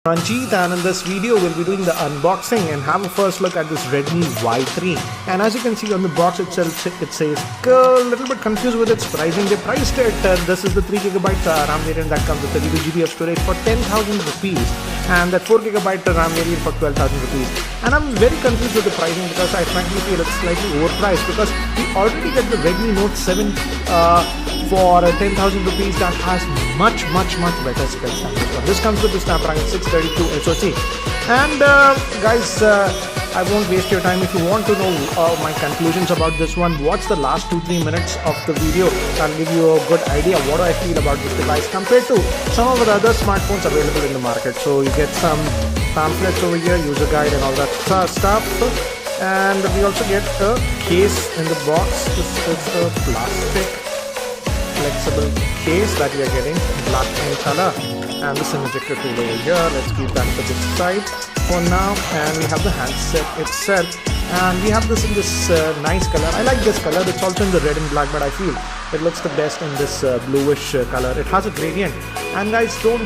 Ranjit, and in this video we'll be doing the unboxing and have a first look at this Redmi Y3. And as you can see on the box itself, it says a little bit confused with its pricing. They priced it, this is the 3GB RAM variant that comes with 32GB of storage for 10,000 rupees, and that 4GB RAM variant for 12,000 rupees. And I'm very confused with the pricing because I frankly feel it's slightly overpriced, because we already get the Redmi Note 7 for 10,000 rupees that has much better specs than this one. This comes with the Snapdragon 632 SoC. And guys, I won't waste your time. If you want to know my conclusions about this one, watch the last 2-3 minutes of the video. I'll give you a good idea what do I feel about this device compared to some of the other smartphones available in the market. So you get some pamphlets over here, user guide and all that stuff. And we also get a case in the box. This is a plastic flexible case that we are getting, black in color, and the SIM ejector tool over here. Let's keep that to the side for now. And we have the handset itself, and we have this in this nice color. I like this color. It's also in the red and black, but I feel it looks the best in this bluish color. It has a gradient, and guys, don't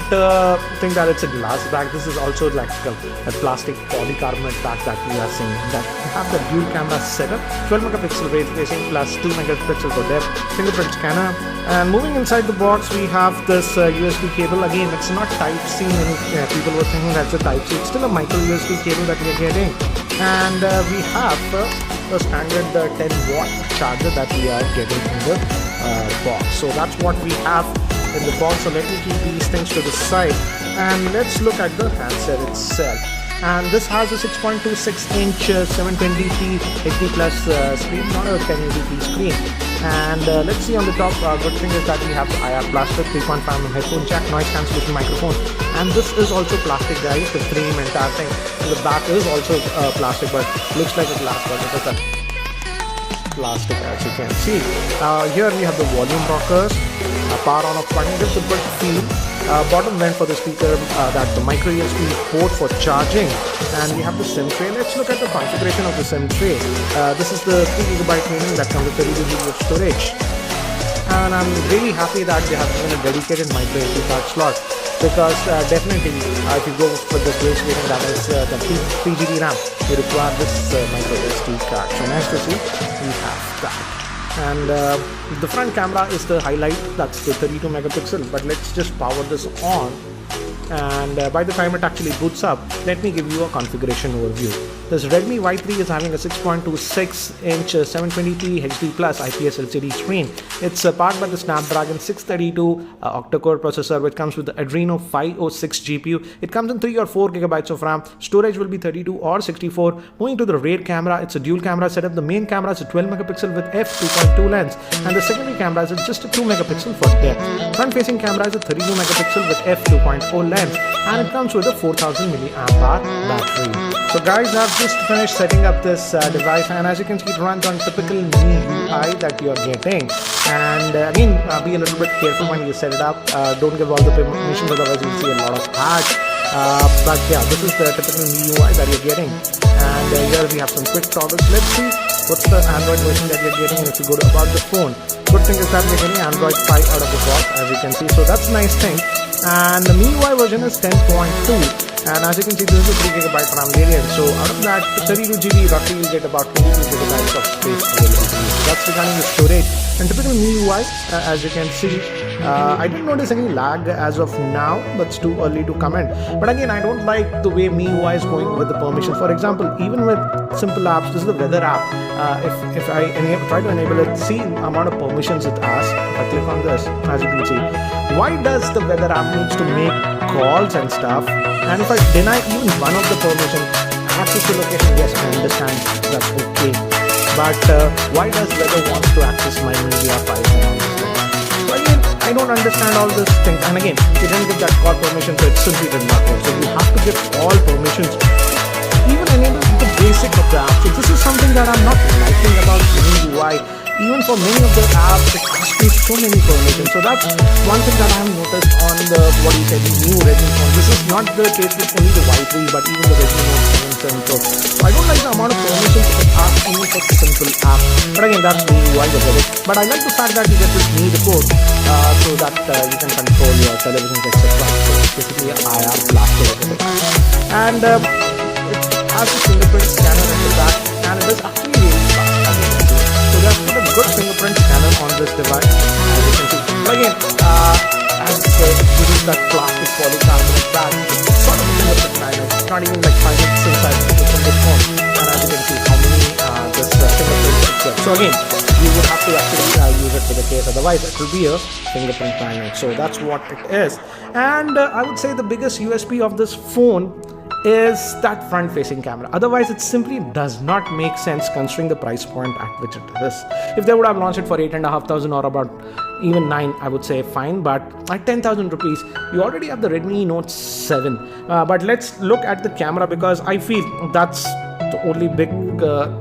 think that it's a glass bag. This is also like a plastic polycarbonate bag that we are seeing. That have the dual camera setup, 12MP range facing plus 2MP for depth, fingerprint scanner. And moving inside the box, we have this USB cable. Again, it's not Type-C. Many people were thinking that's a Type-C. It's still a micro USB cable that we are getting. And we have a standard 10-watt charger that we are getting in the box. So that's what we have in the box. So let me keep these things to the side, and let's look at the handset itself. And this has a 6.26-inch 720p HD plus screen, not a 1080p screen. And let's see on the top, good thing is that we have the IR plastic 3.5mm headphone jack, noise cancellation microphone, and this is also plastic, guys. The frame, entire thing. So the back is also plastic, but looks like a glass, but it is a plastic, as you can see. Here we have the volume rockers, power on off button, gives a good feel. Bottom vent for the speaker, that the micro USB port for charging, and we have the SIM tray. Let's look at the configuration of the SIM tray. This is the 3GB variant that comes with 32GB of storage, and I'm really happy that they have given a dedicated micro SD card slot, because definitely if you go for the base variant, that is the 3GB RAM, you require this micro SD card. So nice to see we have that. And the front camera is the highlight, that's the 32MP, but let's just power this on. And by the time it actually boots up, let me give you a configuration overview. This Redmi Y3 is having a 6.26-inch 720p HD plus IPS LCD screen. It's powered by the Snapdragon 632 octa-core processor, which comes with the Adreno 506 GPU. It comes in 3 or 4GB of RAM. Storage will be 32 or 64. Moving to the rear camera, it's a dual camera setup. The main camera is a 12MP with f2.2 lens, and the secondary camera is just a 2MP for depth. Front-facing camera is a 32MP with f2.0 lens, and it comes with a 4000 mAh battery. So guys, I've just finished setting up this device, and as you can see, it runs on typical MIUI that you are getting. And again, be a little bit careful when you set it up. Don't give all the permissions, otherwise you'll see a lot of ads. But yeah, this is the typical MIUI that you're getting. And here we have some quick toggles. Let's see what's the Android version that you're getting. And if you go to about the phone, good thing is that we're getting Android 5 out of the box, as you can see. So that's a nice thing. And the MIUI version is 10.2, and as you can see, this is a 3GB RAM variant. So out of that 32GB, roughly you get about 22GB of space available. That's regarding the storage. And typical MIUI, as you can see, I didn't notice any lag as of now, but it's too early to comment. But again, I don't like the way MIUI is going with the permission. For example, even with simple apps, this is the weather app. If I try to enable it, see the amount of permissions it asks. If I click on this, as you can see, why does the weather app needs to make calls and stuff? And if I deny even one of the permissions, access to location, yes, I understand, that's okay. But why does weather want to access my media files and all this thing? So again, I don't understand all these things. And again, you didn't give that call permission, so it simply did not work. So you have to give all permissions, even enable the basic of the app. So this is something that I'm not liking about MIUI. Even for many of the apps, it asks me so many permissions. So that's one thing that I have noticed on the, the new Redmi phone. This is not the case with only the Y3, but even the Redmi Note 7 simple. So I don't like the amount of permissions it asks even for simple app. But again, that's me, I get it. But I like the fact that you get this need code so that you can control your televisions, etc. So basically, I have blasted it. And it has a fingerprint scanner at the back, and it is actually really fast, as you can see. So they have put a good fingerprint scanner on this device, as you can see. But again, as this is that plastic polycarbonate bag, it's sort of a fingerprint magnet. It's not even like 5 minutes since I opened this phone, and as you can see how many this fingerprint is there. So again, you would have to actually use it for the case, otherwise it will be a fingerprint magnet. So that's what it is. And I would say the biggest USP of this phone is that front-facing camera. Otherwise, it simply does not make sense considering the price point at which it is. If they would have launched it for 8,500 or about even 9, I would say fine, but at 10,000 rupees, you already have the Redmi Note 7. But let's look at the camera, because I feel that's the only big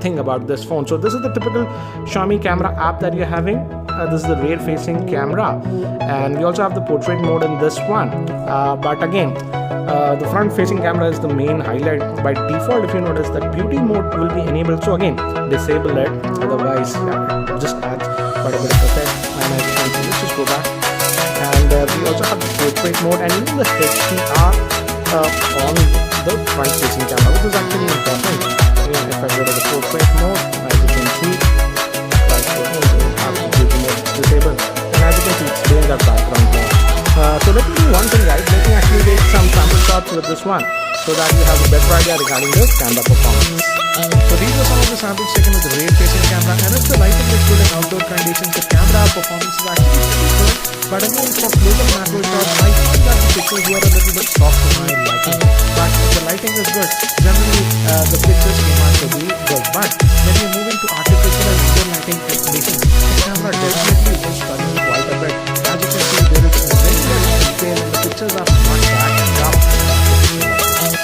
thing about this phone. So this is the typical Xiaomi camera app that you're having. This is the rear facing camera, and we also have the portrait mode in this one. But again, the front facing camera is the main highlight. By default, if you notice, that beauty mode will be enabled. So again, disable it, otherwise it just adds quite a bit of effect. And as you can see, let's just go back, and we also have the portrait mode and even the HDR on the front facing camera, which is actually important. If I go to the portrait mode, as you can see, disabled, and as you can see, it's doing that background mode. So let me do one thing, guys. Let me actually take some sample shots with this one, so that you have a better idea regarding the camera performance. So these are some of the samples taken with the rear facing camera, and if the lighting is good in outdoor conditions, the camera performance is actually pretty good. But again, for close-up macro shots, I find that the pictures were a little bit soft in my liking. But if the lighting is good, generally the pictures came out to be good. But when you're moving to artificial and indoor lighting conditions, the camera definitely is stunning quite a bit. As you can see, there is very little detail, and the pictures are not that sharp.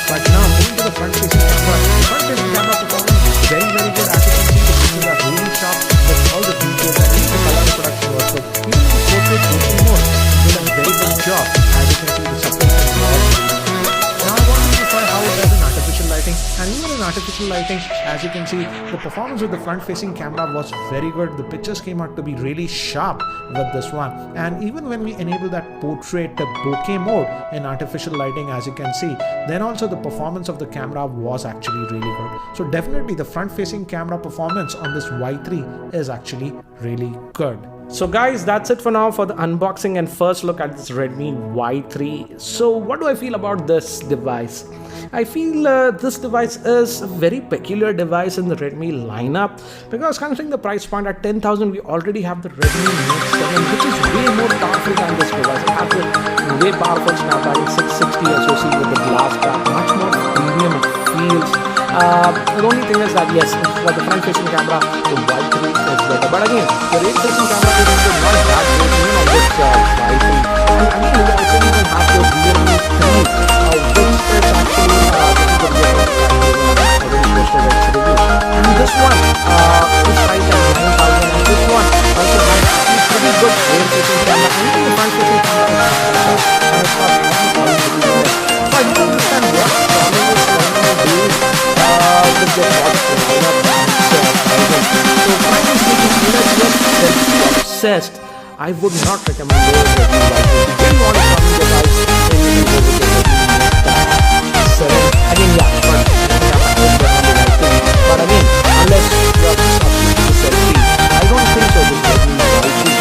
But now moving to the front-facing camera, the front-facing camera performance is very, very good. As you can see, the pictures are really sharp with all the details, and even the color production was good. Even the portrait mode did a very good job. As you can see, the subject is not really. Now I want to try how it does in artificial lighting, and even in artificial lighting, as you can see, the performance with the front-facing camera was very good. The pictures came out to be really sharp with this one, and even when we enable that portrait bokeh mode in artificial lighting, as you can see, then also the performance of the camera was actually really good. So definitely the front-facing camera performance on this Y3 is actually really good. So guys, that's it for now for the unboxing and first look at this Redmi Y3. So what do I feel about this device? I feel this device is a very peculiar device in the Redmi lineup, because considering the price point at 10,000, we already have the Redmi Note 7, which is way more powerful than this device. It has a way powerful Snapdragon 660 SoC with the glass back, much more premium it feels. The only thing is that yes, for the front-facing camera, the Y3 is better. But again, the rear-facing camera is also not that great even on this Y3. And again, we also even have the Realme 3, which is actually the already posted its review. And this one is priced at 9,000, and this one also has a pretty good rear-facing camera, and even the front-facing camera is and it's got 40,000 rupees. So I don't understand what Xiaomi is trying to do with their product lineup and pricing. So frankly speaking, unless you're selfie obsessed, I would not recommend going with the Redmi Y3. If you really want a Xiaomi device, then you can go with the Redmi Note 7. Again, yeah, but again, unless you're substitute to selfie, I don't think so with Redmi Y3.